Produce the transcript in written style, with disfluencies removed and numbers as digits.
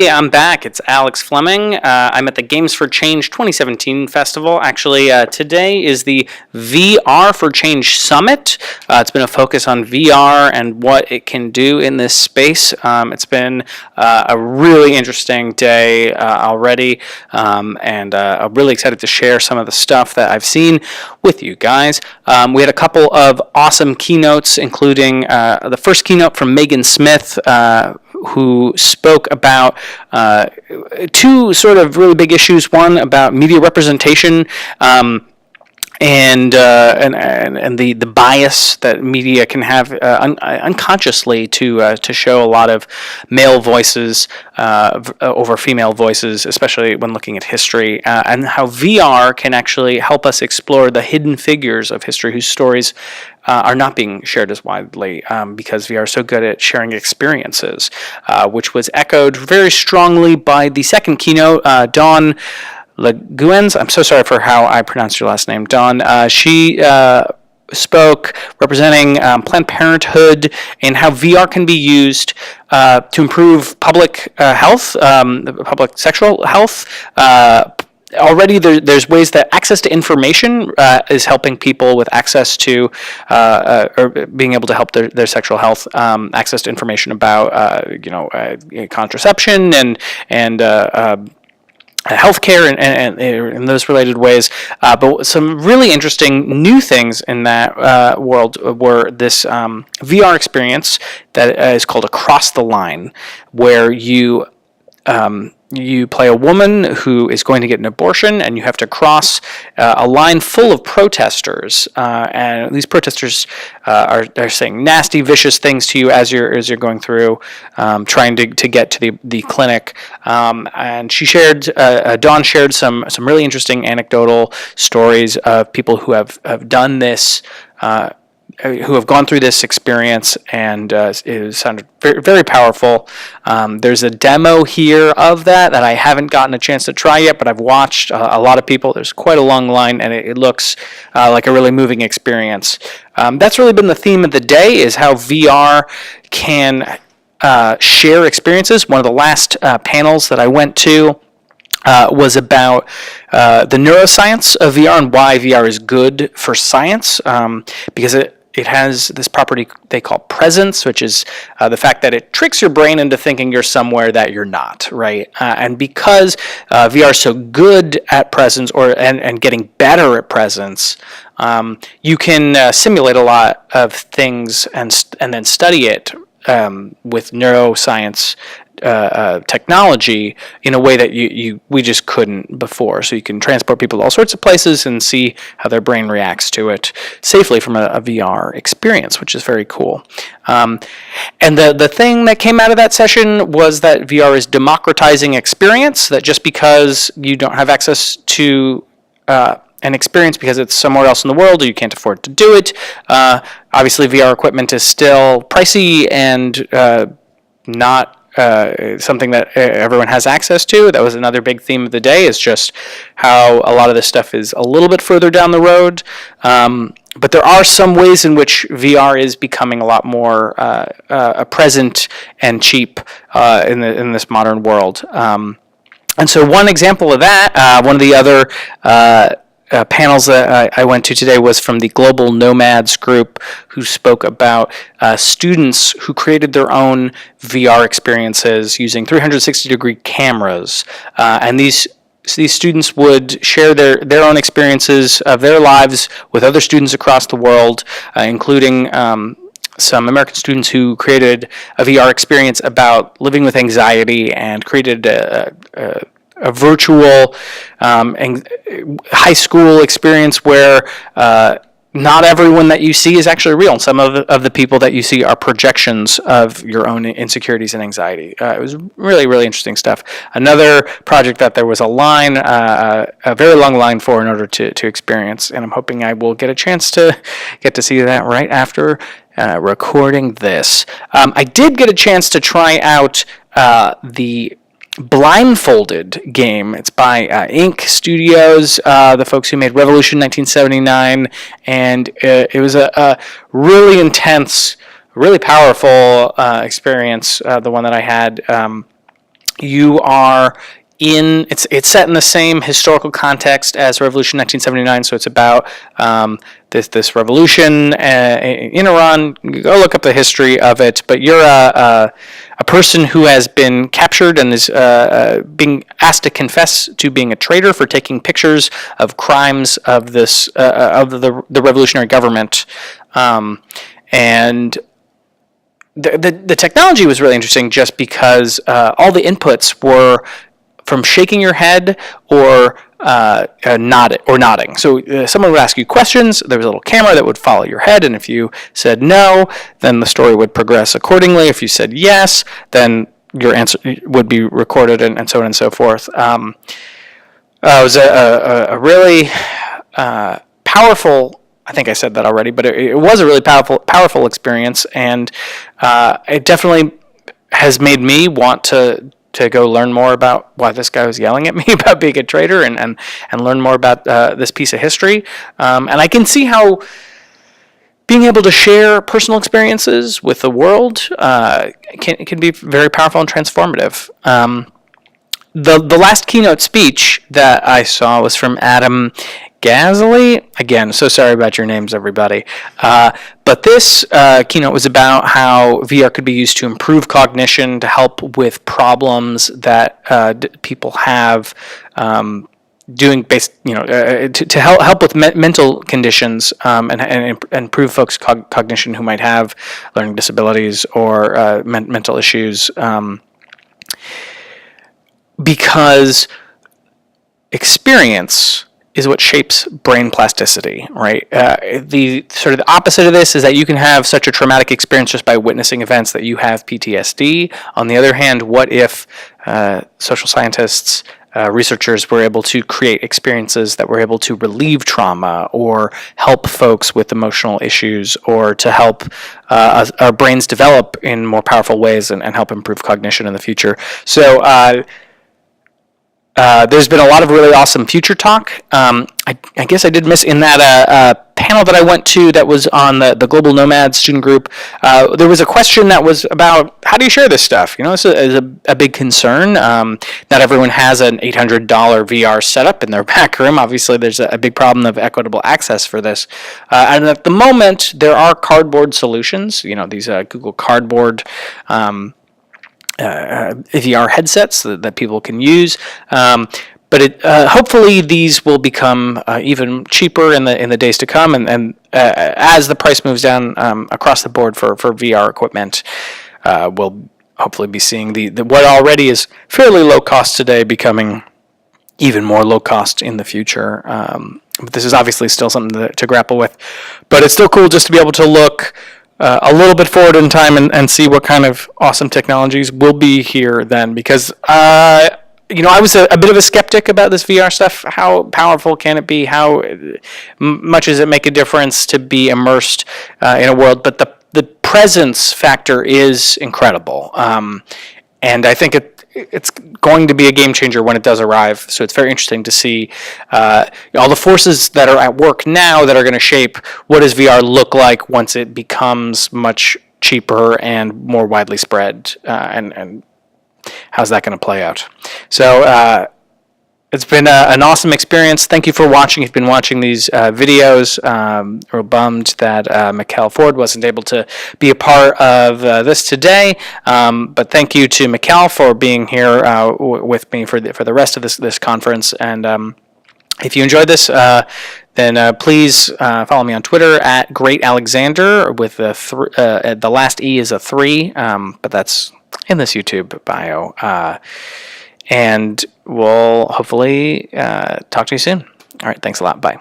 Yeah, I'm back. It's Alex Fleming. I'm at the Games for Change 2017 festival. Actually, today is the VR for Change Summit. It's been a focus on VR and what it can do in this space. It's been a really interesting day already, and I'm really excited to share some of the stuff that I've seen with you guys. We had a couple of awesome keynotes, including the first keynote from Megan Smith, who spoke about two sort of really big issues. One about media representation, and the bias that media can have unconsciously to show a lot of male voices over female voices, especially when looking at history, and how VR can actually help us explore the hidden figures of history whose stories are not being shared as widely because VR is so good at sharing experiences, which was echoed very strongly by the second keynote, Dawn Leguens. I'm so sorry for how I pronounced your last name, Dawn. She spoke representing Planned Parenthood and how VR can be used to improve public health, public sexual health. Already there's ways that access to information is helping people with access to or being able to help their sexual health, access to information about contraception and healthcare and those related ways. But some really interesting new things in that world were this VR experience that is called Across the Line, where you play a woman who is going to get an abortion, and you have to cross a line full of protesters, and these protesters are saying nasty, vicious things to you as you're going through, trying to get to the clinic. And she shared, Dawn shared some really interesting anecdotal stories of people who have done this. Who have gone through this experience, and it sounded very, very powerful. There's a demo here of that I haven't gotten a chance to try yet, but I've watched a lot of people. There's quite a long line, and it looks like a really moving experience. That's really been the theme of the day, is how VR can share experiences. One of the last panels that I went to was about the neuroscience of VR and why VR is good for science, because it has this property they call presence, which is the fact that it tricks your brain into thinking you're somewhere that you're not, right? And because VR is so good at presence, and getting better at presence, you can simulate a lot of things and then study it with neuroscience technology in a way that we just couldn't before. So you can transport people to all sorts of places and see how their brain reacts to it safely from a VR experience, which is very cool. And the thing that came out of that session was that VR is democratizing experience, that just because you don't have access to an experience because it's somewhere else in the world or you can't afford to do it. Obviously, VR equipment is still pricey and not something that everyone has access to. That was another big theme of the day, is just how a lot of this stuff is a little bit further down the road. But there are some ways in which VR is becoming a lot more present and cheap in this modern world. And so one example of that, one of the other panels that I went to today was from the Global Nomads group, who spoke about students who created their own VR experiences using 360-degree cameras. And these students would share their own experiences of their lives with other students across the world, including some American students who created a VR experience about living with anxiety and created a virtual high school experience where not everyone that you see is actually real. And some of the people that you see are projections of your own insecurities and anxiety. It was really, really interesting stuff. Another project that there was a very long line for in order to experience, and I'm hoping I will get a chance to get to see that right after recording this. I did get a chance to try out the Blindfolded game. It's by Inc. Studios, the folks who made Revolution 1979, and it was a really intense, really powerful experience, the one that I had. you are it's set in the same historical context as Revolution 1979, so it's about this revolution in Iran. Go look up the history of it, but you're a person who has been captured and is being asked to confess to being a traitor for taking pictures of crimes of this of the revolutionary government, and the technology was really interesting just because all the inputs were from shaking your head or nodding. So someone would ask you questions. There was a little camera that would follow your head, and if you said no, then the story would progress accordingly. If you said yes, then your answer would be recorded, and so on and so forth. It was a really powerful. I think I said that already, but it was a really powerful experience, and it definitely has made me want to go learn more about why this guy was yelling at me about being a traitor, and learn more about this piece of history. And I can see how being able to share personal experiences with the world can be very powerful and transformative. The last keynote speech that I saw was from Adam Gazzley. Again, so sorry about your names, everybody. But this keynote was about how VR could be used to improve cognition, to help with problems that people have, to help with mental conditions, and improve folks' cognition who might have learning disabilities or mental issues. Because experience is what shapes brain plasticity, right? The sort of the opposite of this is that you can have such a traumatic experience just by witnessing events that you have PTSD. On the other hand, what if social scientists, researchers were able to create experiences that were able to relieve trauma or help folks with emotional issues, or to help our brains develop in more powerful ways and help improve cognition in the future. So there's been a lot of really awesome future talk. I guess I did miss in that panel that I went to that was on the Global Nomad student group. There was a question that was about how do you share this stuff? This is a big concern. Not everyone has an $800 VR setup in their back room. Obviously, there's a big problem of equitable access for this. And at the moment, there are cardboard solutions. These Google Cardboard VR headsets that people can use, but hopefully these will become even cheaper in the days to come, and as the price moves down across the board for VR equipment, we'll hopefully be seeing the what already is fairly low cost today becoming even more low cost in the future. But this is obviously still something to grapple with, but it's still cool just to be able to look a little bit forward in time and see what kind of awesome technologies will be here then, because I was a bit of a skeptic about this VR stuff. How powerful can it be? How much does it make a difference to be immersed in a world? But the presence factor is incredible, and I think it's going to be a game changer when it does arrive. So it's very interesting to see all the forces that are at work now that are going to shape what does VR look like once it becomes much cheaper and more widely spread, and how's that going to play out. So it's been an awesome experience. Thank you for watching. If you've been watching these videos. We're bummed that Mikkel Ford wasn't able to be a part of this today. But thank you to Mikkel for being here with me for the rest of this conference. And if you enjoyed this, then please follow me on Twitter at GreatAlexander with the last E is a 3, but that's in this YouTube bio. And we'll hopefully talk to you soon. All right, thanks a lot. Bye.